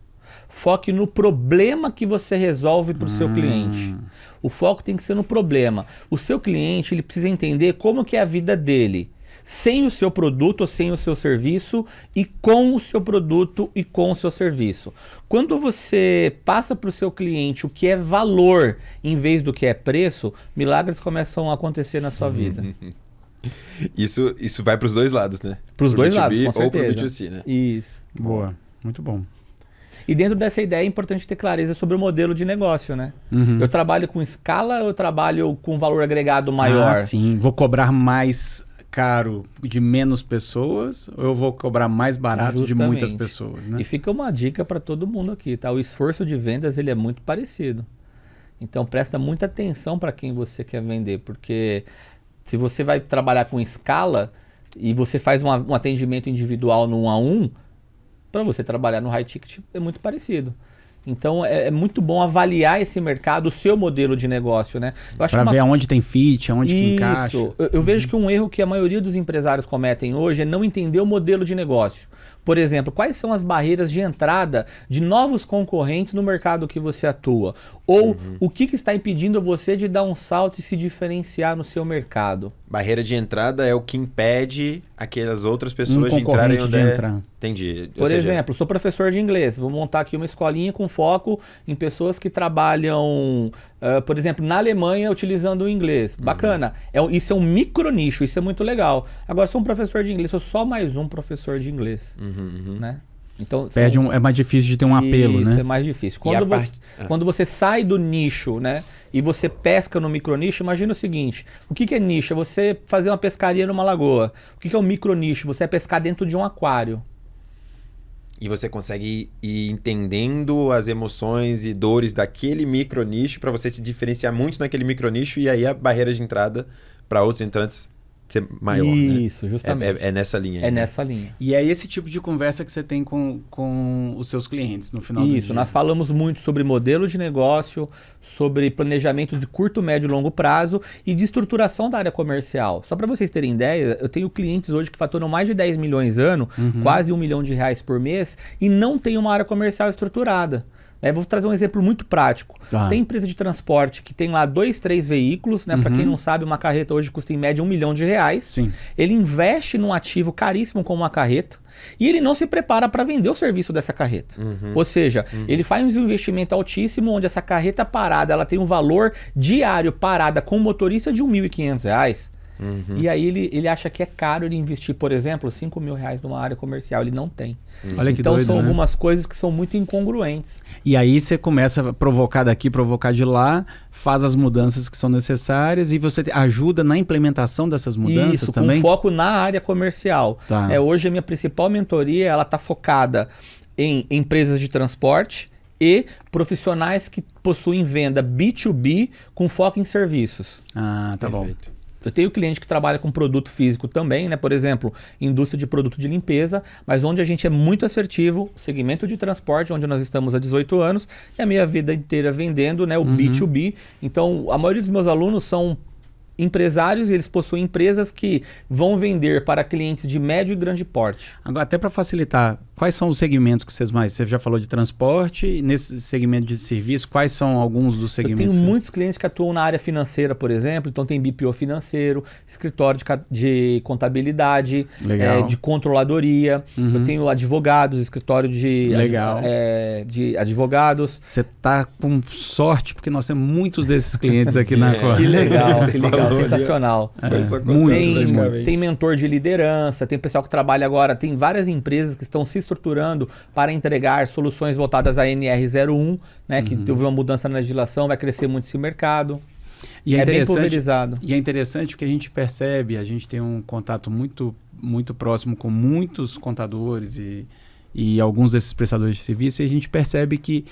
C: Foque no problema que você resolve para o seu cliente. O foco tem que ser no problema. O seu cliente ele precisa entender como que é a vida dele, sem o seu produto ou sem o seu serviço, e com o seu produto e com o seu serviço. Quando você passa para o seu cliente o que é valor em vez do que é preço, milagres começam a acontecer na sua vida.
A: Isso vai para os dois lados, né?
C: Para os dois lados, com certeza.
A: Ou para o B2C, né?
C: Isso.
B: Boa, muito bom.
C: E dentro dessa ideia é importante ter clareza sobre o modelo de negócio, né? Eu trabalho com escala ou eu trabalho com valor agregado maior?
B: Sim. Vou cobrar mais caro de menos pessoas ou eu vou cobrar mais barato de muitas pessoas, né?
C: E fica uma dica para todo mundo aqui, tá? O esforço de vendas ele é muito parecido. Então presta muita atenção para quem você quer vender, porque se você vai trabalhar com escala e você faz um atendimento individual no 1 a 1, para você trabalhar no high ticket é muito parecido. Então é muito bom avaliar esse mercado, o seu modelo de negócio, né?
B: Para ver aonde tem fit, aonde que encaixa.
C: Eu vejo que um erro que a maioria dos empresários cometem hoje é não entender o modelo de negócio. Por exemplo, quais são as barreiras de entrada de novos concorrentes no mercado que você atua? Ou o que está impedindo você de dar um salto e se diferenciar no seu mercado?
A: Barreira de entrada é o que impede aquelas outras pessoas de entrarem onde
B: entrar.
A: Entendi.
C: Por exemplo, sou professor de inglês. Vou montar aqui uma escolinha com foco em pessoas que trabalham, por exemplo, na Alemanha utilizando o inglês. Bacana. Isso é um micro nicho, isso é muito legal. Agora, sou um professor de inglês, sou só mais um professor de inglês. Né? Então,
B: é mais difícil de ter um apelo, né?
C: Isso é mais difícil. Quando você sai do nicho, né, e você pesca no micronicho, imagina o seguinte: o que é nicho? É você fazer uma pescaria numa lagoa. O que é um micronicho? Você é pescar dentro de um aquário.
A: E você consegue ir entendendo as emoções e dores daquele micronicho para você se diferenciar muito naquele micronicho, e aí a barreira de entrada para outros entrantes ser maior.
C: Isso, né? Justamente.
A: É nessa linha.
C: É nessa linha.
B: E é esse tipo de conversa que você tem com os seus clientes no final do dia.
C: Isso, nós falamos muito sobre modelo de negócio, sobre planejamento de curto, médio e longo prazo e de estruturação da área comercial. Só para vocês terem ideia, eu tenho clientes hoje que faturam mais de 10 milhões ano, quase R$1 milhão por mês, e não tem uma área comercial estruturada. Vou trazer um exemplo muito prático. Tem empresa de transporte que tem lá 2, 3 veículos, né? Para quem não sabe, uma carreta hoje custa em média R$1 milhão.
B: Sim.
C: Ele investe num ativo caríssimo como uma carreta e ele não se prepara para vender o serviço dessa carreta. Ou seja, ele faz um investimento altíssimo onde essa carreta parada ela tem um valor diário parada com motorista de R$1.500. E aí ele acha que é caro ele investir, por exemplo, R$5 mil numa área comercial. Ele não tem.
B: Olha que
C: então
B: doido,
C: são
B: né?
C: algumas coisas que são muito incongruentes.
B: E aí você começa a provocar daqui, provocar de lá, faz as mudanças que são necessárias e você ajuda na implementação dessas mudanças.
C: Isso,
B: também?
C: com foco na área comercial. Hoje a minha principal mentoria ela está focada em empresas de transporte, e profissionais que possuem venda B2B com foco em serviços.
B: Ah, tá
A: Perfeito.
B: bom.
C: Eu tenho cliente que trabalha com produto físico também, né? Por exemplo, indústria de produto de limpeza, mas onde a gente é muito assertivo, segmento de transporte, onde nós estamos há 18 anos, e a minha vida inteira vendendo, né, o B2B. Então, a maioria dos meus alunos são empresários e eles possuem empresas que vão vender para clientes de médio e grande porte.
B: Agora, até para facilitar, quais são os segmentos que vocês mais... Você já falou de transporte, e nesse segmento de serviço, quais são alguns dos segmentos?
C: Eu tenho muitos clientes que atuam na área financeira, por exemplo, então tem BPO financeiro, escritório de contabilidade, de controladoria, eu tenho advogados, escritório de advogados.
B: Você tá com sorte, porque nós temos muitos desses clientes aqui na Corre.
C: Que legal,
A: Você
C: que legal,
A: falou,
C: sensacional. Tem mentor de liderança, tem pessoal que trabalha agora, tem várias empresas que estão se estruturando para entregar soluções voltadas à NR01, né, que teve uma mudança na legislação, vai crescer muito esse mercado.
B: E é
C: bem pulverizado.
B: E é interessante porque a gente percebe, a gente tem um contato muito, muito próximo com muitos contadores e alguns desses prestadores de serviço, e a gente percebe que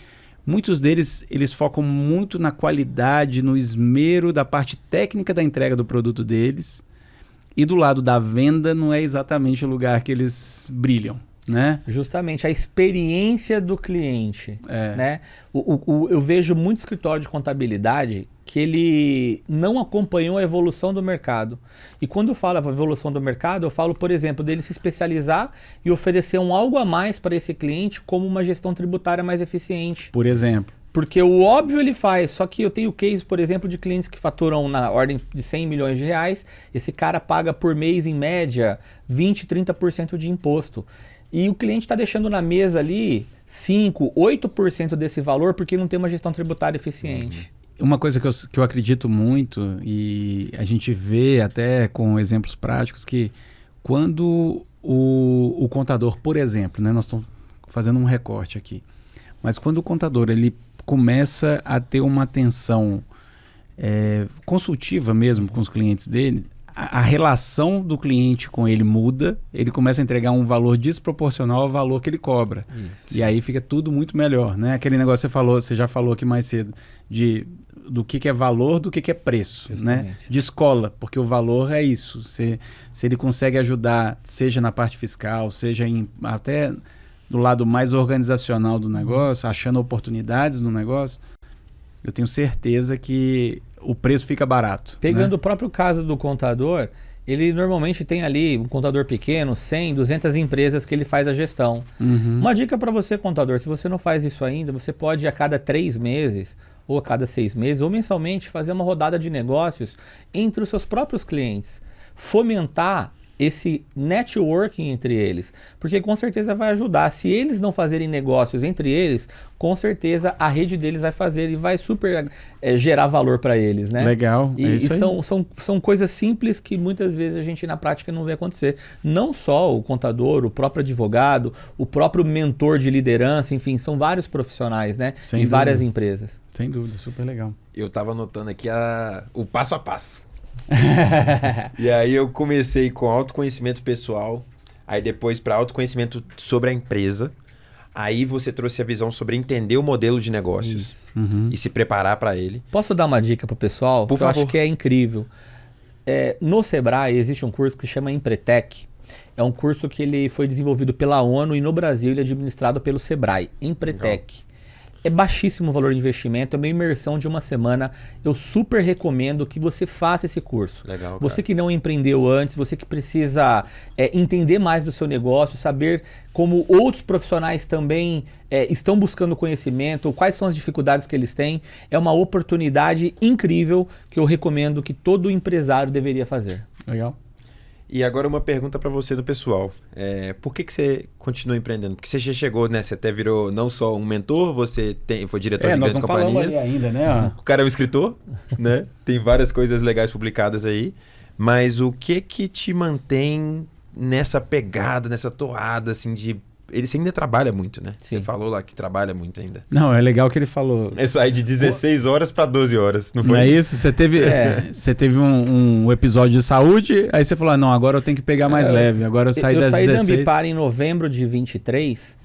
B: muitos deles, eles focam muito na qualidade, no esmero da parte técnica da entrega do produto deles, e do lado da venda não é exatamente o lugar que eles brilham, né?
C: Justamente, a experiência do cliente, né? Eu vejo muito escritório de contabilidade que ele não acompanhou a evolução do mercado. E quando eu falo a evolução do mercado, eu falo, por exemplo, dele se especializar e oferecer algo a mais para esse cliente, como uma gestão tributária mais eficiente.
B: Por exemplo.
C: Porque o óbvio ele faz, só que eu tenho case, por exemplo, de clientes que faturam na ordem de 100 milhões de reais, esse cara paga por mês, em média, 20%, 30% de imposto. E o cliente está deixando na mesa ali 5%, 8% desse valor porque não tem uma gestão tributária eficiente.
B: Uma coisa que eu acredito muito, e a gente vê até com exemplos práticos, que quando o contador, por exemplo, né, nós estamos fazendo um recorte aqui, mas quando o contador ele começa a ter uma atenção consultiva mesmo com os clientes dele, a relação do cliente com ele muda, ele começa a entregar um valor desproporcional ao valor que ele cobra. Isso. E aí fica tudo muito melhor, né? Aquele negócio que você já falou aqui mais cedo, do que é valor, do que é preço, né? De escola, porque o valor é isso. Se ele consegue ajudar, seja na parte fiscal, seja até do lado mais organizacional do negócio, achando oportunidades no negócio, eu tenho certeza que o preço fica barato.
C: Pegando o próprio caso do contador, ele normalmente tem ali um contador pequeno, 100, 200 empresas que ele faz a gestão. Uma dica para você, contador, se você não faz isso ainda, você pode a cada 3 meses, ou a cada 6 meses, ou mensalmente, fazer uma rodada de negócios entre os seus próprios clientes. Fomentar esse networking entre eles, porque com certeza vai ajudar. Se eles não fazerem negócios entre eles, com certeza a rede deles vai fazer e vai super gerar valor para eles, né?
B: Legal.
C: E são coisas simples que muitas vezes a gente na prática não vê acontecer. Não só o contador, o próprio advogado, o próprio mentor de liderança, enfim, são vários profissionais, né?
B: Sem
C: várias empresas.
B: Sem dúvida, super legal.
A: Eu tava anotando aqui o passo a passo. E aí eu comecei com autoconhecimento pessoal, aí depois para autoconhecimento sobre a empresa, aí você trouxe a visão sobre entender o modelo de negócios e se preparar para ele.
C: Posso dar uma dica pro pessoal?
A: Por favor.
C: Eu acho que é incrível. No Sebrae existe um curso que se chama Empretec. É um curso que ele foi desenvolvido pela ONU e no Brasil ele é administrado pelo Sebrae, Empretec. Legal. É baixíssimo o valor de investimento, é uma imersão de uma semana. Eu super recomendo que você faça esse curso.
A: Legal,
C: você que não empreendeu antes, você que precisa entender mais do seu negócio, saber como outros profissionais também estão buscando conhecimento, quais são as dificuldades que eles têm. É uma oportunidade incrível que eu recomendo que todo empresário deveria fazer.
B: Legal.
A: E agora uma pergunta para você do pessoal. Por que você continua empreendendo? Porque você já chegou, né? Você até virou não só um mentor, você foi diretor de grandes companhias.
B: Ainda, né?
A: O cara é um escritor, né? Tem várias coisas legais publicadas aí. Mas o que te mantém nessa pegada, nessa toada, assim, de... Você ainda trabalha muito, né?
C: Sim.
A: Você falou lá que trabalha muito ainda.
B: Não, é legal que ele falou.
A: É sair de 16 horas para 12 horas, não foi?
B: Não é isso? Você teve um episódio de saúde, aí você falou, não, agora eu tenho que pegar mais leve, agora eu saí das 16.
C: Eu saí da Ambipar em novembro de 23,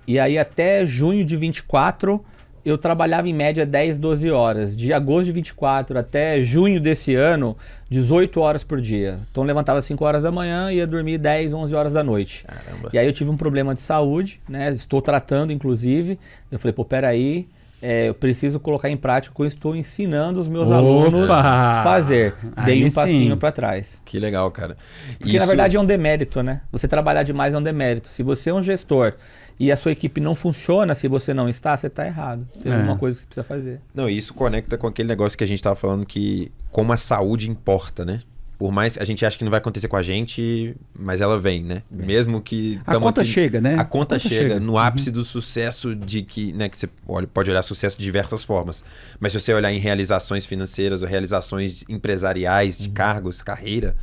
C: E aí até junho de 24, eu trabalhava em média 10, 12 horas. De agosto de 24 até junho desse ano, 18 horas por dia. Então levantava 5 horas da manhã e ia dormir 10, 11 horas da noite.
A: Caramba.
C: E aí eu tive um problema de saúde, né? Estou tratando, inclusive. Eu falei, pô, peraí, eu preciso colocar em prática o que eu estou ensinando os meus alunos a fazer. Dei um passinho para trás.
A: Que legal, cara.
C: Porque na verdade é um demérito, né? Você trabalhar demais é um demérito. Se você é um gestor e a sua equipe não funciona, se você não está, você está errado. Tem alguma coisa que você precisa fazer.
A: Não, isso conecta com aquele negócio que a gente estava falando, que como a saúde importa, né? Por mais que a gente ache que não vai acontecer com a gente, mas ela vem, né? Mesmo que...
B: A conta chega, né?
A: A conta chega no ápice do sucesso de que, né, que você pode olhar sucesso de diversas formas. Mas se você olhar em realizações financeiras ou realizações empresariais, de cargos, carreira,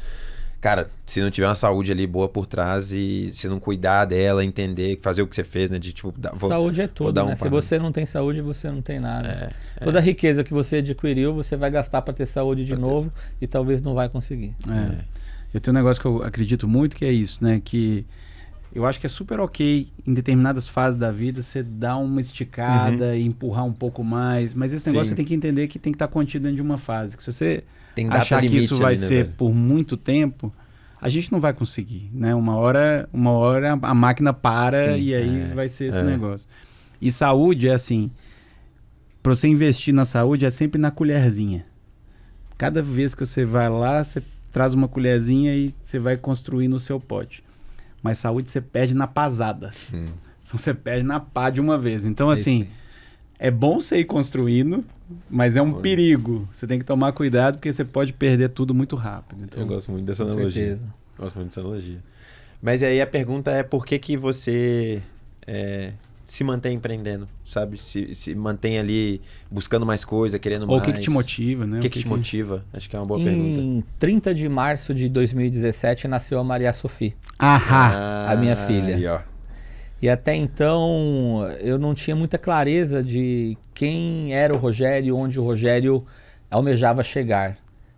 A: cara, se não tiver uma saúde ali boa por trás e se não cuidar dela, entender, fazer o que você fez, né? De tipo,
C: saúde é tudo, né? Se você não tem saúde, você não tem nada. Toda a riqueza que você adquiriu, você vai gastar para ter saúde de novo e talvez não vai conseguir.
B: Eu tenho um negócio que eu acredito muito, que é isso, né? Que eu acho que é super ok em determinadas fases da vida você dar uma esticada e empurrar um pouco mais, mas esse negócio você tem que entender que tem que estar contido dentro de uma fase. Que se você achar que isso vai ser por muito tempo, a gente não vai conseguir, né? Uma hora a máquina para e aí vai ser esse negócio. E saúde é assim, para você investir na saúde é sempre na colherzinha. Cada vez que você vai lá, você traz uma colherzinha e você vai construir no seu pote. Mas saúde você perde na pasada. Então você perde na pá de uma vez. Então assim, é bom você ir construindo, mas é um perigo. Você tem que tomar cuidado porque você pode perder tudo muito rápido. Então,
A: eu gosto muito dessa analogia. Gosto muito dessa analogia. Mas aí a pergunta é por que você se mantém empreendendo, sabe? Se mantém ali buscando mais coisa, querendo mais.
B: Ou o que te motiva, né?
A: O que te motiva? Acho que é uma boa pergunta.
C: Em 30 de março de 2017 nasceu a Maria Sofia,
B: a
C: minha filha.
A: Aí, ó.
C: E até então eu não tinha muita clareza de quem era o Rogério, onde o Rogério almejava chegar.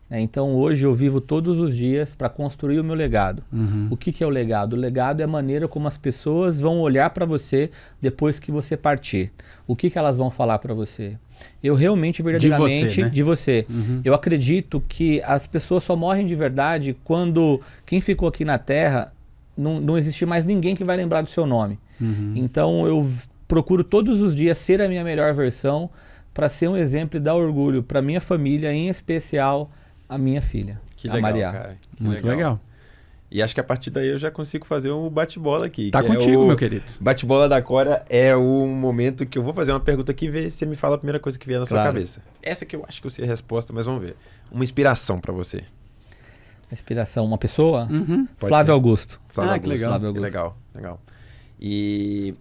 C: Então hoje eu vivo todos os dias para construir o meu legado. O que é o legado? O legado é a maneira como as pessoas vão olhar para você depois que você partir. O que elas vão falar para você? Eu realmente, verdadeiramente, de você. Eu acredito que as pessoas só morrem de verdade quando quem ficou aqui na Terra não existe mais ninguém que vai lembrar do seu nome. Então eu procuro todos os dias ser a minha melhor versão para ser um exemplo e dar orgulho para minha família, em especial a minha filha,
A: que
C: a
A: legal,
C: Maria.
A: Cara. Que
B: muito legal.
A: E acho que a partir daí eu já consigo fazer um bate-bola aqui.
B: Tá contigo, meu querido.
A: Bate-bola da Cora é o momento que eu vou fazer uma pergunta aqui e ver se você me fala a primeira coisa que vier na sua cabeça. Essa que eu acho que eu sei a resposta, mas vamos ver. Uma inspiração para você.
C: Inspiração, uma pessoa?
A: Flávio
C: Augusto.
A: Flávio Augusto.
B: Que legal.
C: Flávio Augusto.
A: Legal. E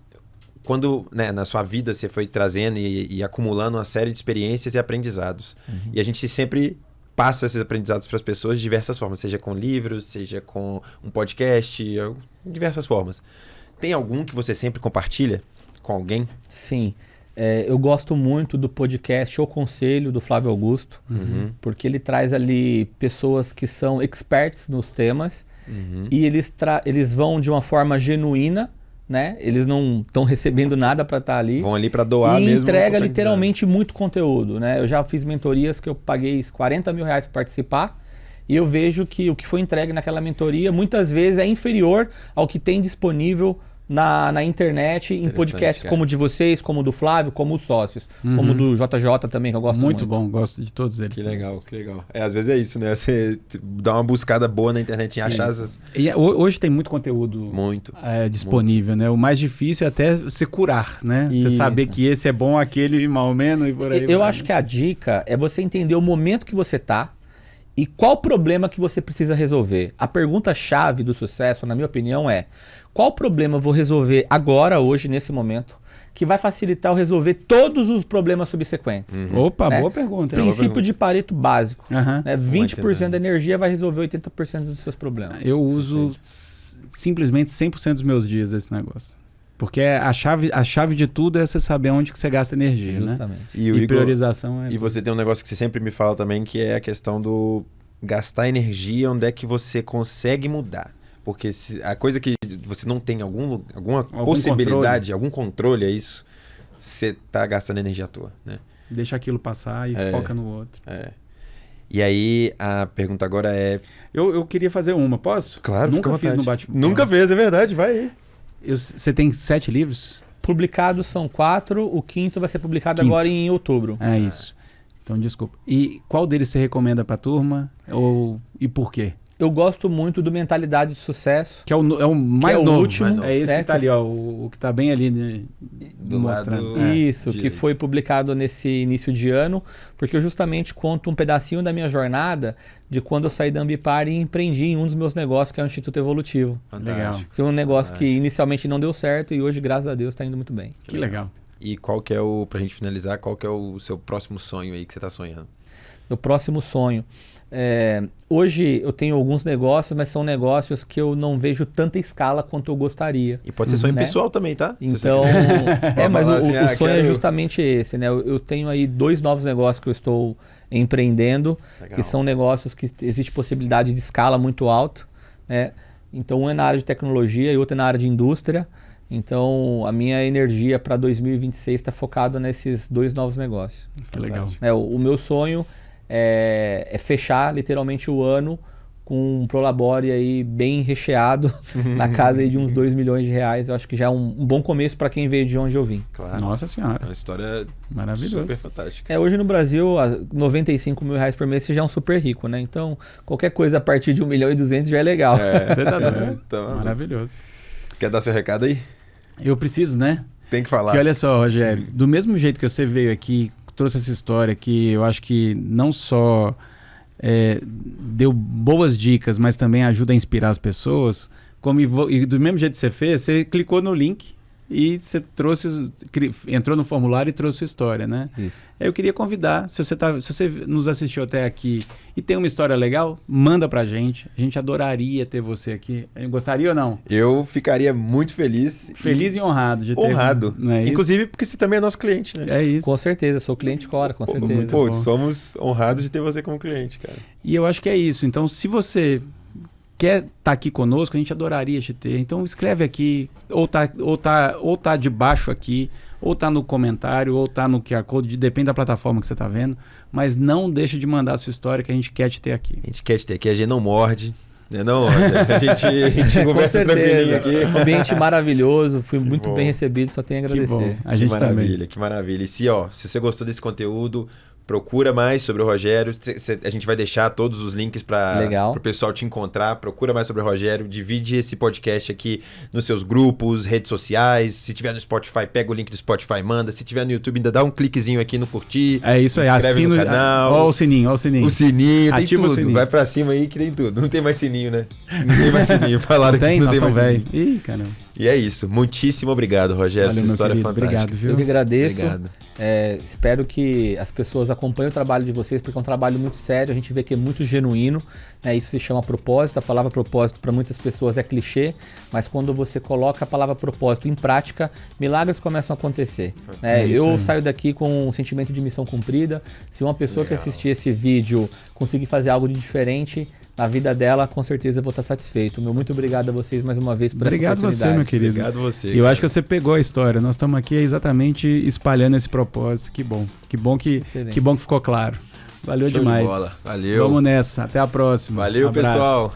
A: quando, né, na sua vida você foi trazendo e acumulando uma série de experiências e aprendizados. E a gente sempre passa esses aprendizados para as pessoas de diversas formas, seja com livros, seja com um podcast, de diversas formas. Tem algum que você sempre compartilha com alguém?
C: Sim. Eu gosto muito do podcast O Conselho, do Flávio Augusto, porque ele traz ali pessoas que são experts nos temas e eles vão de uma forma genuína, né? Eles não estão recebendo nada para estar ali.
A: Vão ali para doar
C: e
A: mesmo.
C: E entrega literalmente muito conteúdo, né? Eu já fiz mentorias que eu paguei 40 mil reais para participar e eu vejo que o que foi entregue naquela mentoria muitas vezes é inferior ao que tem disponível na internet, em podcasts como o de vocês, como o do Flávio, como os sócios, como o do JJ também, que eu gosto muito.
B: Muito bom, gosto de todos eles.
A: Que legal. Às vezes é isso, né? Você dá uma buscada boa na internet e achar essas...
B: E hoje tem muito conteúdo disponível, né? O mais difícil é até você curar, né? Você saber que esse é bom, aquele mal menos e por aí.
C: Eu acho que a dica é você entender o momento que você tá e qual problema que você precisa resolver. A pergunta-chave do sucesso, na minha opinião, é: qual problema eu vou resolver agora, hoje, nesse momento, que vai facilitar eu resolver todos os problemas subsequentes?
B: Opa, boa pergunta.
C: Princípio de Pareto básico. Né? 20% da energia vai resolver 80% dos seus problemas.
B: Eu uso simplesmente 100% dos meus dias esse negócio. Porque a chave de tudo é você saber onde que você gasta energia,
C: justamente,
B: né? E priorização é...
A: E você tem um negócio que você sempre me fala também, que é a questão do gastar energia onde é que você consegue mudar. Porque a coisa que você não tem alguma possibilidade, algum controle a isso, você tá gastando energia à toa, né?
B: Deixa aquilo passar e foca no outro.
A: E aí, a pergunta agora é...
B: Eu queria fazer uma, posso?
A: Claro,
B: nunca fiz no bate-papo.
A: Nunca fez, é verdade, vai aí.
B: Você tem 7 livros?
C: Publicados são 4, o 5º vai ser publicado agora em outubro.
B: É isso. Então, desculpa. E qual deles você recomenda pra turma? E por quê?
C: Eu gosto muito do Mentalidade de Sucesso.
B: Que é o mais novo.
C: Último.
B: É esse que tá ali, ó. O que tá bem ali, né,
A: do
B: mostrando.
A: lado.
C: Isso, que foi publicado nesse início de ano, porque eu justamente conto um pedacinho da minha jornada de quando eu saí da Ambipar e empreendi em um dos meus negócios, que é o Instituto Evolutivo.
B: Legal.
C: Foi um negócio que inicialmente não deu certo e hoje, graças a Deus, está indo muito bem.
B: Que legal.
A: E qual que é pra gente finalizar, qual que é o seu próximo sonho aí que você tá sonhando?
C: O próximo sonho. Hoje eu tenho alguns negócios, mas são negócios que eu não vejo tanta escala quanto eu gostaria.
A: E pode ser sonho pessoal também, tá?
C: Então, mas o sonho é justamente esse, né? Eu tenho aí 2 novos negócios que eu estou empreendendo, que são negócios que existe possibilidade de escala muito alta, né? Então, um é na área de tecnologia e outro é na área de indústria. Então, a minha energia para 2026 está focada nesses 2 novos negócios.
B: Que legal.
C: O meu sonho é fechar literalmente o ano com um Prolabore aí bem recheado na casa aí de uns 2 milhões de reais. Eu acho que já é um bom começo para quem veio de onde eu vim.
A: Claro.
B: Nossa Senhora.
A: É uma história super fantástica.
C: Hoje no Brasil, 95 mil reais por mês você já é um super rico, né? Então, qualquer coisa a partir de 1 milhão e 200 já é legal.
B: Você tá doido.
A: Então,
B: maravilhoso.
A: Quer dar seu recado aí?
B: Eu preciso, né?
A: Tem que falar.
B: Que olha só, Rogério, do mesmo jeito que você veio aqui, trouxe essa história que eu acho que não só deu boas dicas, mas também ajuda a inspirar as pessoas, e do mesmo jeito que você fez, você clicou no link e você entrou no formulário e trouxe sua história, né?
C: Isso.
B: Eu queria convidar, se você nos assistiu até aqui e tem uma história legal, manda pra gente. A gente adoraria ter você aqui. Gostaria ou não?
A: Eu ficaria muito feliz.
B: Feliz e honrado de ter.
A: Honrado.
B: Não é isso?
A: Inclusive porque você também é nosso cliente, né?
B: É isso.
C: Com certeza, sou cliente Cora, com certeza.
A: Pô, somos honrados de ter você como cliente, cara.
B: E eu acho que é isso. Então, se você quer estar aqui conosco, a gente adoraria te ter. Então escreve aqui, ou tá debaixo aqui, ou tá no comentário, ou tá no QR Code, depende da plataforma que você tá vendo, mas não deixa de mandar a sua história que a gente quer te ter aqui.
A: A gente quer te ter aqui, a gente não morde, né? Não, a gente conversa tranquilinho aqui.
C: Um ambiente maravilhoso, fui muito bem recebido, só tenho a agradecer.
B: Que bom. A gente
A: maravilha,
B: também.
A: Que maravilha. E se você gostou desse conteúdo, procura mais sobre o Rogério. A gente vai deixar todos os links para o pessoal te encontrar. Procura mais sobre o Rogério. Divide esse podcast aqui nos seus grupos, redes sociais. Se tiver no Spotify, pega o link do Spotify, manda. Se tiver no YouTube, ainda dá um cliquezinho aqui no curtir.
B: É isso aí.
A: Inscreve no canal.
B: Ó o sininho, ó o sininho.
A: O sininho, tem
B: Ativa
A: tudo.
B: o sininho.
A: Vai pra cima aí que tem tudo. Não tem mais sininho, né? Não tem mais sininho. Falaram
B: não tem?
A: que não tem mais
B: véio.
A: sininho.
B: Ih, caramba.
A: E é isso. Muitíssimo obrigado, Rogério.
B: Valeu,
A: sua história é fantástica.
B: Obrigado, viu?
C: Eu que agradeço.
A: Obrigado.
C: Espero que as pessoas acompanhem o trabalho de vocês, porque é um trabalho muito sério, a gente vê que é muito genuíno, né? Isso se chama propósito. A palavra propósito para muitas pessoas é clichê, mas quando você coloca a palavra propósito em prática, milagres começam a acontecer, né? Eu saio daqui com um sentimento de missão cumprida. Se uma pessoa que assistir esse vídeo conseguir fazer algo de diferente na vida dela, com certeza eu vou estar satisfeito. Muito obrigado a vocês mais uma vez por essa oportunidade.
B: Obrigado você, meu querido.
A: Obrigado você.
B: E eu acho que você pegou a história. Nós estamos aqui exatamente espalhando esse propósito. Que bom. Que bom que ficou claro. Valeu demais.
A: De bola. Valeu.
B: Vamos nessa. Até a próxima.
A: Valeu, pessoal.